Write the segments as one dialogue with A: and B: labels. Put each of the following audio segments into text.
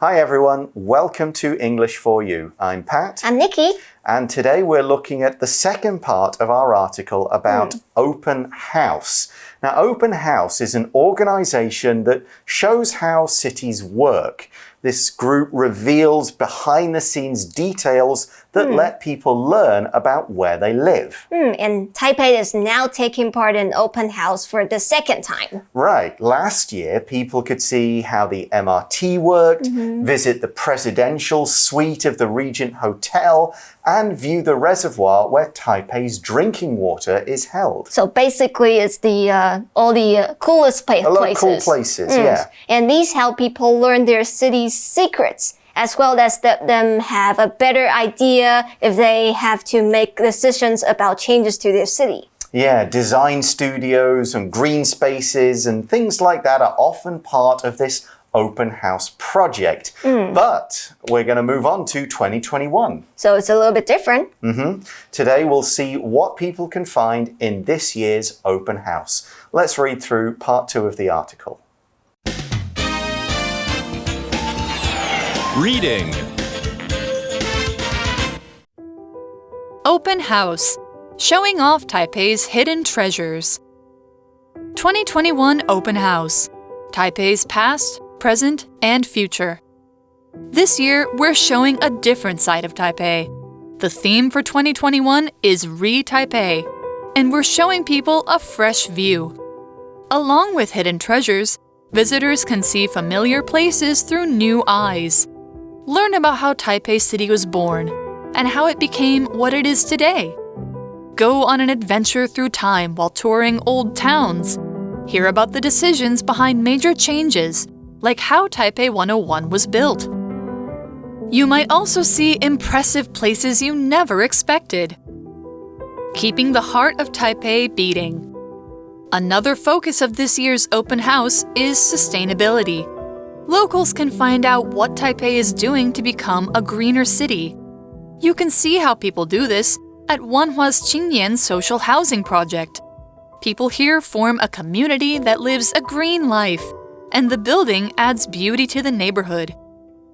A: Hi everyone, welcome to English for You. I'm Pat.
B: I'm Nikki.
A: And today we're looking at the second part of our article about Open House. Now, Open House is an organization that shows how cities work. This group reveals behind-the-scenes details that let people learn about where they live.
B: And Taipei is now taking part in Open House for the second time.
A: Right. Last year, people could see how the MRT worked, visit the presidential suite of the Regent Hotel, and view the reservoir where Taipei's drinking water is held.
B: So basically, it's all the coolest places.
A: A lot of cool places, yeah.
B: And these help people learn their city's secrets, as well as let them have a better idea if they have to make decisions about changes to their city.
A: Yeah, design studios and green spaces and things like that are often part of this Open House project. But we're going to move on to 2021.
B: So it's a little bit different.
A: Today we'll see what people can find in this year's Open House. Let's read through part 2 of the article.
C: Reading. Open House, showing off Taipei's hidden treasures. 2021 Open House, Taipei's past, present, and future. This year, we're showing a different side of Taipei. The theme for 2021 is Re-Taipei, and we're showing people a fresh view. Along with hidden treasures, visitors can see familiar places through new eyes. Learn about how Taipei City was born and how it became what it is today. Go on an adventure through time while touring old towns. Hear about the decisions behind major changes, like how Taipei 101 was built. You might also see impressive places you never expected. Keeping the heart of Taipei beating. Another focus of this year's Open House is sustainability. Locals can find out what Taipei is doing to become a greener city. You can see how people do this at Wanhua's Qingnian social housing project. People here form a community that lives a green life, and the building adds beauty to the neighborhood.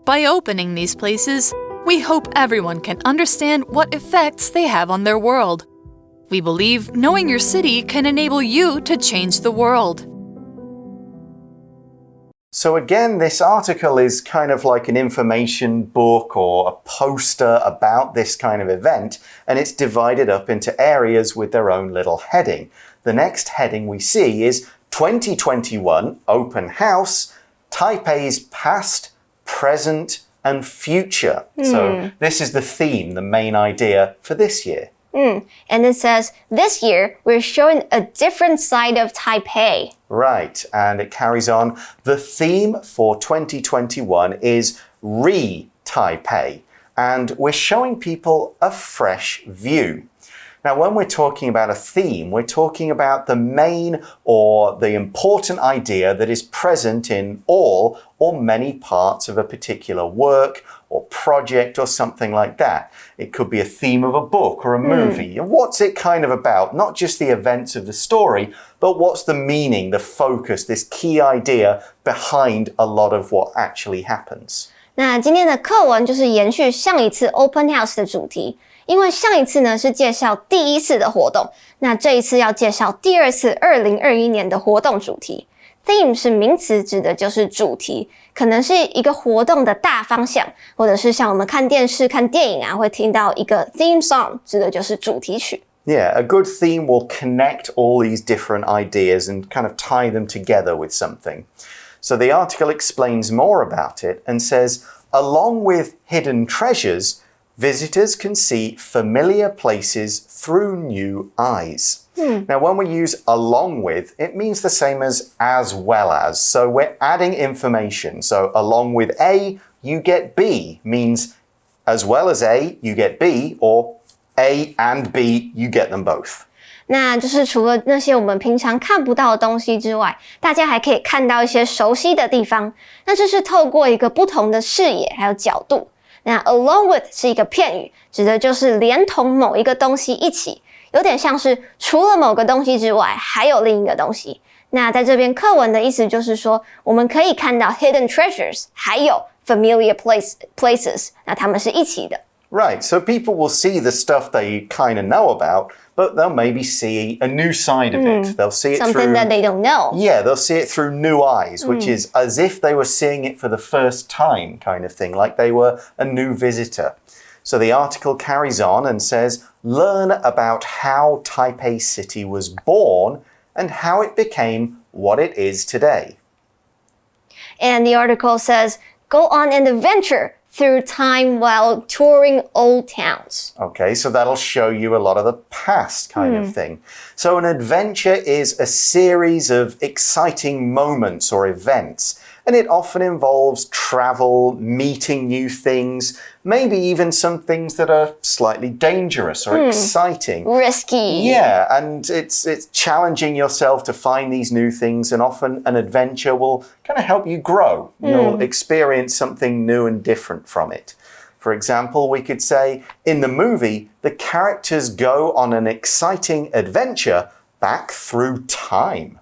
C: By opening these places, we hope everyone can understand what effects they have on their world. We believe knowing your city can enable you to change the world.
A: So again, this article is kind of like an information book or a poster about this kind of event, and it's divided up into areas with their own little heading. The next heading we see is 2021 Open House, Taipei's past, present, and future. So this is the theme, the main idea for this year.
B: And it says, this year, we're showing a different side of Taipei.
A: Right, and it carries on. The theme for 2021 is Re-Taipei, and we're showing people a fresh view. Now, when we're talking about a theme, we're talking about the main or the important idea that is present in all or many parts of a particular work or project or something like that. It could be a theme of a book or a movie. What's it kind of about? Not just the events of the story, but what's the meaning, the focus, this key idea behind a lot of what actually happens.
B: 那今天的课文就是延续上一次 Open House 的主题。因为上一次呢是介绍第一次的活动，那这一次要介绍第二次2021年的活动主题。Theme 是名词，指的就是主题，可能是一个活动的大方向，或者是像我们看电视、看电影啊，会听到一个 theme song， 指的就是主题曲。
A: Yeah, a good theme will connect all these different ideas and kind of tie them together with something. So the article explains more about it and says, along with hidden treasures, visitors can see familiar places through new eyes. Now, when we use along with, it means the same as well as. So we're adding information. So along with A, you get B means as well as A, you get B, or A and B, you get them both.
B: 那就是除了那些我们平常看不到的东西之外，大家还可以看到一些熟悉的地方。那这是透过一个不同的视野还有角度。那 along with 是一个片语，指的就是连同某一个东西一起，有点像是除了某个东西之外，还有另一个东西。那在这边课文的意思就是说，我们可以看到 hidden treasures， 还有 familiar places. 那他们是一起的。
A: Right, so people will see the stuff they kind of know about, but they'll maybe see a new side of it. They'll see it
B: Something that they don't know.
A: Yeah, they'll see it through new eyes, which is as if they were seeing it for the first time kind of thing, like they were a new visitor. So the article carries on and says, learn about how Taipei City was born and how it became what it is today.
B: And the article says, go on an adventure through time while touring old towns.
A: Okay, so that'll show you a lot of the past kind of thing. So an adventure is a series of exciting moments or events, and it often involves travel, meeting new things, maybe even some things that are slightly dangerous or exciting.
B: Risky.
A: Yeah, and it's challenging yourself to find these new things, and often an adventure will kind of help you grow. You'll experience something new and different from it. For example, we could say, in the movie, the characters go on an exciting adventure back through time.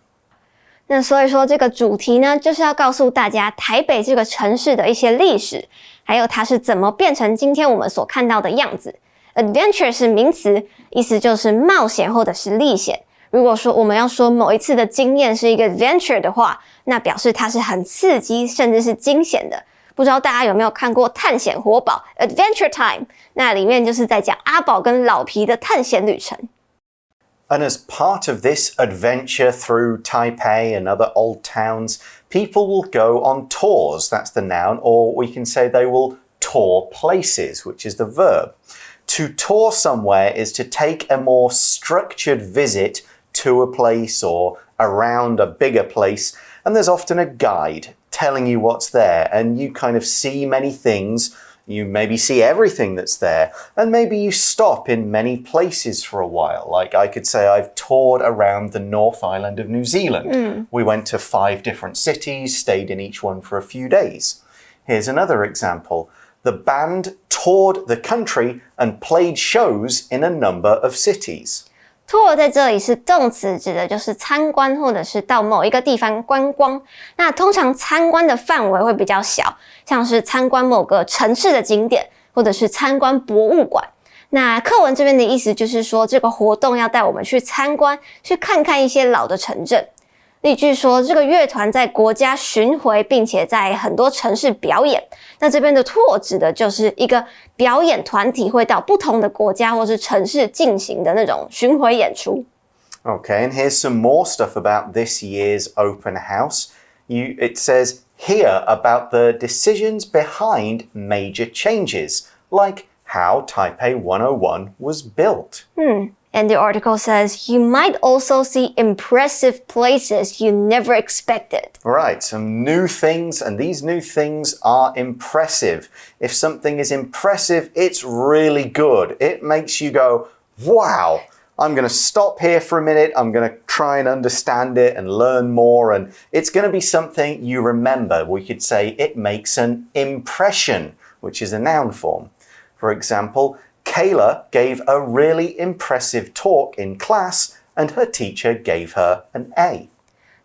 B: 那所以说这个主题呢，就是要告诉大家台北这个城市的一些历史，还有它是怎么变成今天我们所看到的样子。Adventure 是名词，意思就是冒险或者是历险。如果说我们要说某一次的经验是一个 adventure 的话，那表示它是很刺激，甚至是惊险的。不知道大家有没有看过探险活宝 Adventure Time， 那里面就是在讲阿宝跟老皮的探险旅程。
A: And as part of this adventure through Taipei and other old towns, people will go on tours, that's the noun, or we can say they will tour places, which is the verb. To tour somewhere is to take a more structured visit to a place or around a bigger place, and there's often a guide telling you what's there, and you kind of see many things. You maybe see everything that's there, and maybe you stop in many places for a while. Like I could say I've toured around the North Island of New Zealand. We went to 5 different cities, stayed in each one for a few days. Here's another example. The band toured the country and played shows in a number of cities.
B: Tour 在这里是动词，指的就是参观或者是到某一个地方观光。那通常参观的范围会比较小，像是参观某个城市的景点，或者是参观博物馆。那课文这边的意思就是说，这个活动要带我们去参观，去看看一些老的城镇。例句说，这个乐团在国家巡回，并且在很多城市表演。那这边的 tour 指的就是一个表演团体会到不同的国家或是城市进行的那种巡回演出。
A: Okay, and here's some more stuff about this year's open house. It says here about the decisions behind major changes, like how Taipei 101 was built.
B: And the article says, you might also see impressive places you never expected.
A: Right, some new things, and these new things are impressive. If something is impressive, it's really good. It makes you go, wow, I'm going to stop here for a minute. I'm going to try and understand it and learn more. And it's going to be something you remember. We could say it makes an impression, which is a noun form. For example, Kayla gave a really impressive talk in class, and her teacher gave her an A.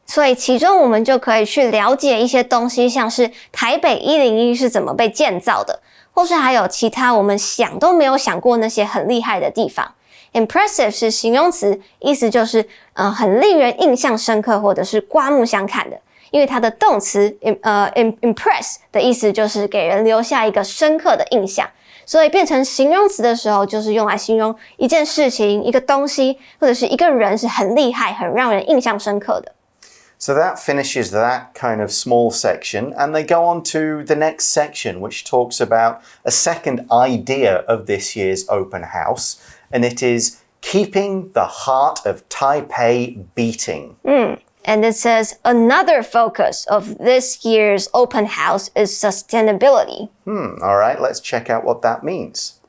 B: 所以其中我们就可以去了解一些东西，像是台北101是怎么被建造的，或是还有其他我们想都没有想过那些很厉害的地方。Impressive 是形容词，意思就是很令人印象深刻或者是刮目相看的。因为它的动词impress 的意思就是给人留下一个深刻的印象。所以变成形容词的时候，就是用来形容一件事情、一个东西，或者是一个人是很厉害、很让人印象深刻的。
A: So that finishes that kind of small section, and they go on to the next section, which talks about a second idea of this year's open house, and it is keeping the heart of Taipei beating.
B: And it says, another focus of this year's open house is sustainability.
A: All right, let's check out what that means.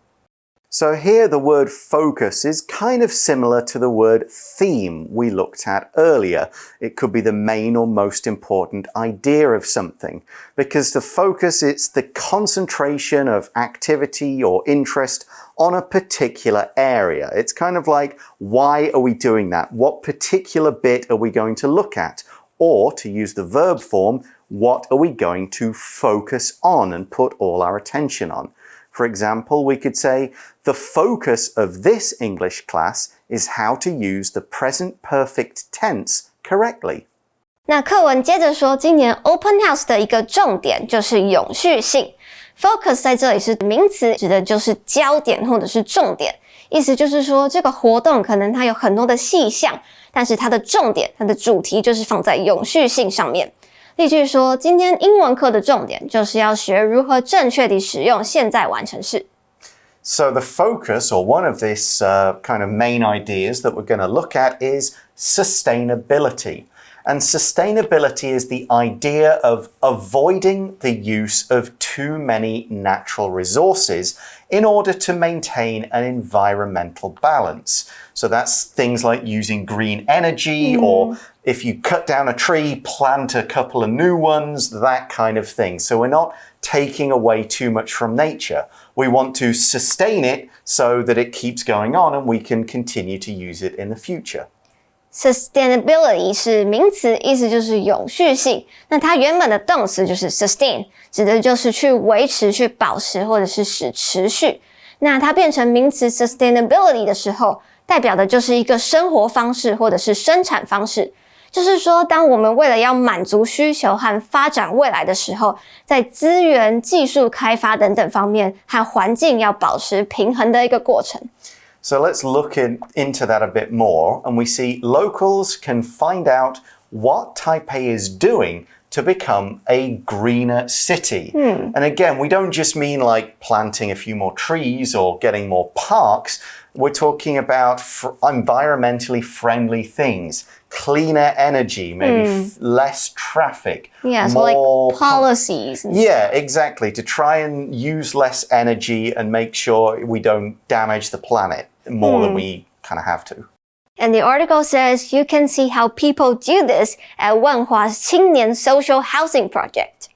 A: So here the word focus is kind of similar to the word theme we looked at earlier. It could be the main or most important idea of something, because the focus, it's the concentration of activity or interest on a particular area. It's kind of like, why are we doing that? What particular bit are we going to look at? Or, to use the verb form, what are we going to focus on and put all our attention on? For example, we could say, the focus of this English class is how to use the present perfect tense correctly.
B: 那课文接着说，今年 Open House 的一个重点就是永续性。Focus 在这里是名词，指的就是焦点或者是重点。意思就是说，这个活动可能它有很多的细项，但是它的重点、它的主题就是放在永续性上面。例句说，今天英文课的重点就是要学如何正确地使用现在完成式。
A: So the focus, or one of this kind of main ideas that we're going to look at is sustainability. And sustainability is the idea of avoiding the use of too many natural resources in order to maintain an environmental balance. So that's things like using green energy, or if you cut down a tree, plant a couple of new ones, that kind of thing. So we're not taking away too much from nature. We want to sustain it so that it keeps going on and we can continue to use it in the future.
B: Sustainability 是名词，意思就是永续性。那它原本的动词就是 sustain， 指的就是去维持、去保持或者是使持续。那它变成名词 sustainability 的时候，代表的就是一个生活方式或者是生产方式。就是说，当我们为了要满足需求和发展未来的时候，在资源、技术开发等等方面和环境要保持平衡的一个过程。
A: So let's look into that a bit more, and we see locals can find out what Taipei is doing to become a greener city. And again, we don't just mean like planting a few more trees or getting more parks. We're talking about environmentally friendly things, cleaner energy, maybe less traffic.
B: Yeah, so like policies.
A: Yeah, exactly. To try and use less energy and make sure we don't damage the planet more than we kind of have to.
B: And the article says you can see how people do this at Wanhua's 青年 social housing project.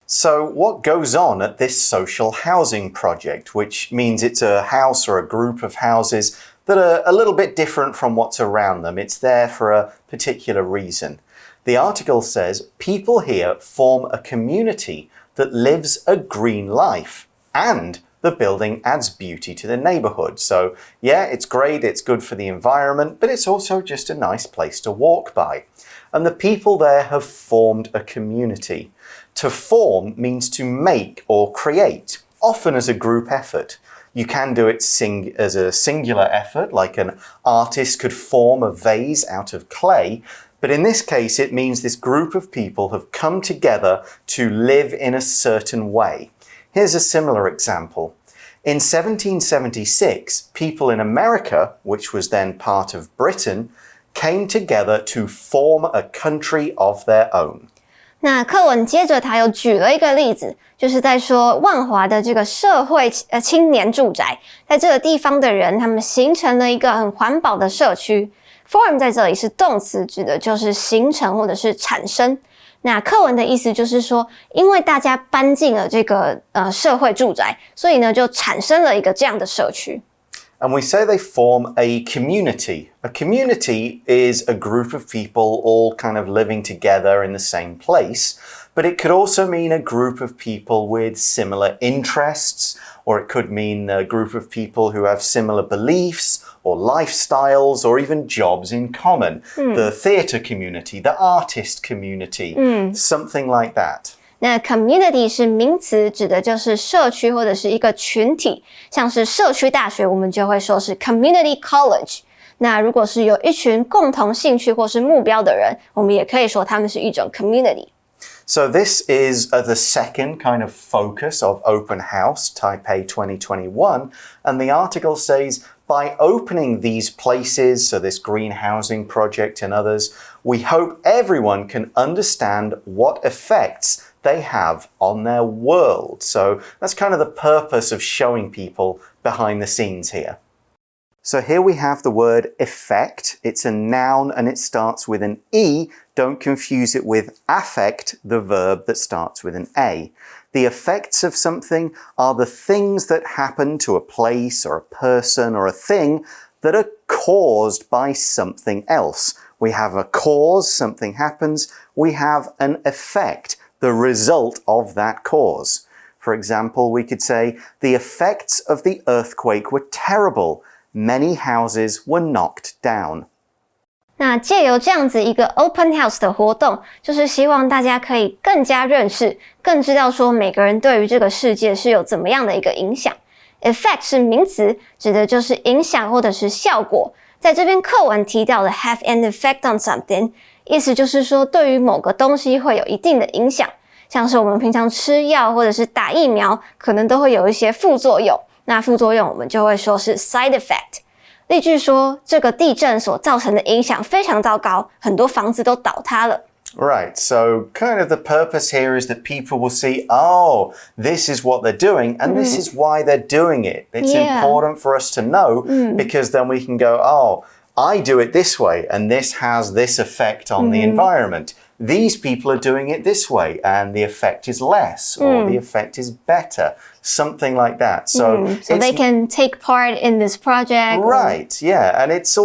A: So what goes on at this social housing project, which means it's a house or a group of houses that are a little bit different from what's around them. It's there for a particular reason. The article says people here form a community that lives a green life, and the building adds beauty to the neighborhood. So yeah, it's great, it's good for the environment, but it's also just a nice place to walk by. And the people there have formed a community. To form means to make or create, often as a group effort. You can do it as a singular effort, like an artist could form a vase out of clay. But in this case, it means this group of people have come together to live in a certain way. Here's a similar example. In 1776, people in America, which was then part of Britain, came together to form a country of their own.
B: 那课文接着他又举了一个例子，就是在说万华的这个社会青年住宅，在这个地方的人，他们形成了一个很环保的社区。Form 在这里是动词，指的就是形成或者是产生。那课文的意思就是说，因为大家搬进了这个社会住宅，所以呢就产生了一个这样的社区。
A: And we say they form a community. A community is a group of people all kind of living together in the same place, but it could also mean a group of people with similar interests, or it could mean a group of people who have similar beliefs or lifestyles or even jobs in common. The theatre community, the artist community, something like that.
B: 那 community 是名词，指的就是社区或者是一个群体，像是社区大学，我们就会说是 community college。那如果是有一群共同兴趣或是目标的人，我们也可以说他们是一种 community。So
A: this is the second kind of focus of Open House, Taipei 2021, and the article says, by opening these places, so this green housing project and others, we hope everyone can understand what effects they have on their world. So that's kind of the purpose of showing people behind the scenes here. So here we have the word effect. It's a noun and it starts with an E. Don't confuse it with affect, the verb that starts with an A. The effects of something are the things that happen to a place or a person or a thing that are caused by something else. We have a cause, something happens. We have an effect, the result of that cause. For example, we could say, the effects of the earthquake were terrible. Many houses were knocked down.
B: 那借由这样子一个 open house 的活动，就是希望大家可以更加认识，更知道说每个人对于这个世界是有怎么样的一个影响。Effect 是名词，指的就是影响或者是效果。在这边课文提到的 have an effect on something， 意思就是说对于某个东西会有一定的影响，像是我们平常吃药或者是打疫苗，可能都会有一些副作用。那副作用我们就会说是 side effect。例句说，这个地震所造成的影响非常糟糕，很多房子都倒塌了。
A: Right, so kind of the purpose here is that people will see, oh, this is what they're doing, and this is why they're doing it. It's important for us to know because then we can go, oh, I do it this way, and this has this effect on the environment. These people are doing it this way, and the effect is less, or the effect is better. Something like that. So
B: they can take part in this project.
A: Right, yeah. And it's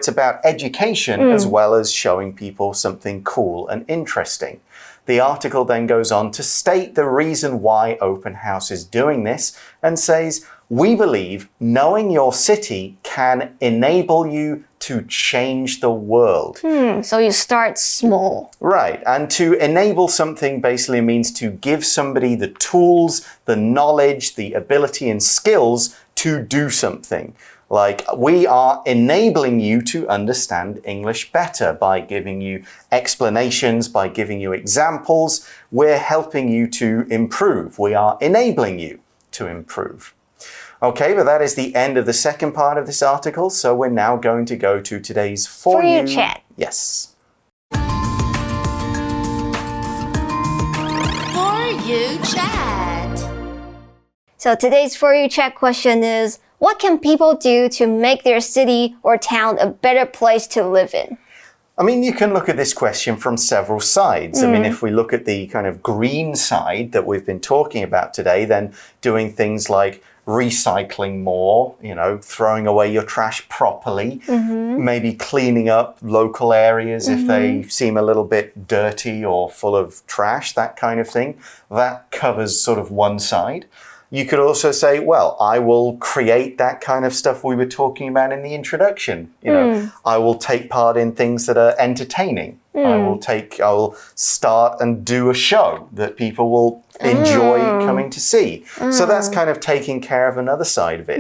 A: about education as well as showing people something cool and interesting. The article then goes on to state the reason why Open House is doing this and says, we believe knowing your city can enable you to change the world.
B: So you start small.
A: Right, and to enable something basically means to give somebody the tools, the knowledge, the ability and skills to do something. Like, we are enabling you to understand English better by giving you explanations, by giving you examples. We're helping you to improve. We are enabling you to improve. Okay, but that is the end of the second part of this article, so we're now going to go to today's For You
B: Chat.
A: Yes.
D: For You Chat.
B: So today's For You Chat question is, what can people do to make their city or town a better place to live in?
A: I mean, you can look at this question from several sides. I mean, if we look at the kind of green side that we've been talking about today, then doing things like recycling more, throwing away your trash properly, maybe cleaning up local areas if they seem a little bit dirty or full of trash, that kind of thing. That covers sort of one side. You could also say, well, I will create that kind of stuff we were talking about in the introduction. I will take part in things that are entertaining. I will start and do a show that people will enjoy coming to see. So that's kind of taking care of another side of it.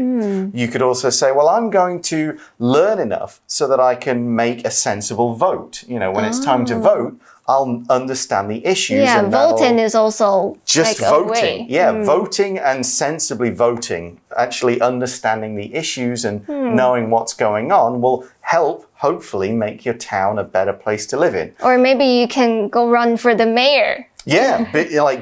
A: You could also say, well, I'm going to learn enough so that I can make a sensible vote. When it's time to vote, I'll understand the issues.
B: Yeah, and voting is also
A: just
B: like
A: voting.
B: A way.
A: Yeah, voting and sensibly voting, actually understanding the issues and knowing what's going on will help, hopefully, make your town a better place to live in.
B: Or maybe you can go run for the mayor.
A: Yeah,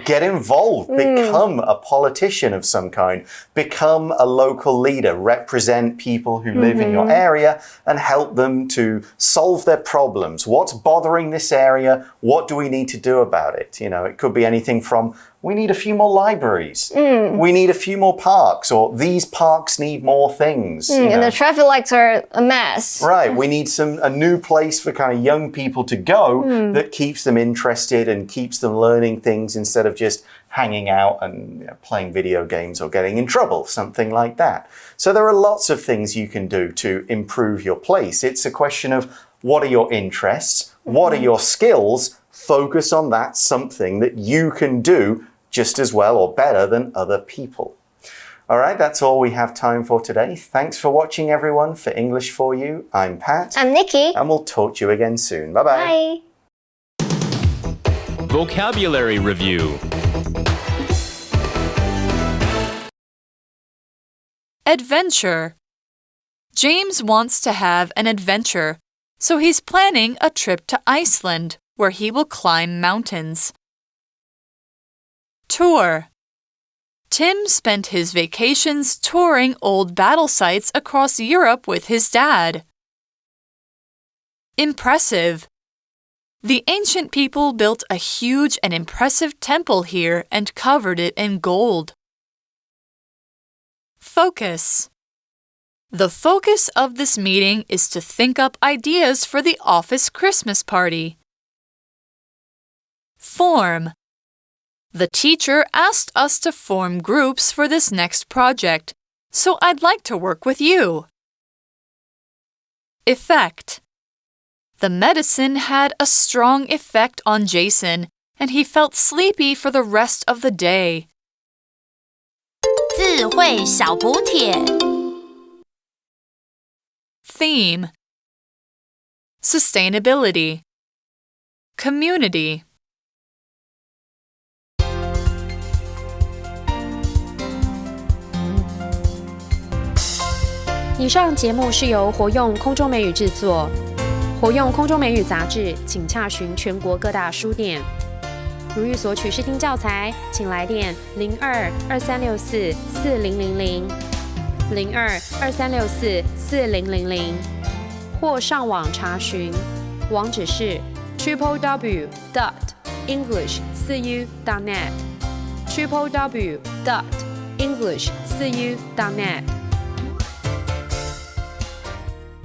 A: get involved, become a politician of some kind, become a local leader, represent people who live in your area and help them to solve their problems. What's bothering this area? What do we need to do about it? It could be anything from, we need a few more libraries. We need a few more parks, or these parks need more things.
B: And the traffic lights are a mess.
A: Right, we need a new place for kind of young people to go that keeps them interested and keeps them learning things instead of just hanging out and playing video games or getting in trouble, something like that. So there are lots of things you can do to improve your place. It's a question of what are your interests, what are your skills, focus on that something that you can do just as well or better than other people. All right, that's all we have time for today. Thanks for watching, everyone. For English For You, I'm Pat.
B: I'm Nikki.
A: And we'll talk to you again soon. Bye-bye.
B: Bye.
E: Vocabulary Review.
C: Adventure. James wants to have an adventure, so he's planning a trip to Iceland, where he will climb mountains. Tour. Tim spent his vacations touring old battle sites across Europe with his dad. Impressive. The ancient people built a huge and impressive temple here and covered it in gold. Focus. The focus of this meeting is to think up ideas for the office Christmas party. Form. The teacher asked us to form groups for this next project, so I'd like to work with you. Effect. The medicine had a strong effect on Jason, and he felt sleepy for the rest of the day.
D: 智慧小补帖
C: Theme. Sustainability. Community.
E: 以上节目是由活用空中美语制作。活用空中美语杂志，请洽询全国各大书店。如欲索取试听教材，请来电02-2364-4000 02-2364-4000，或上网查询，网址是 www.english4u.net www.english4u.net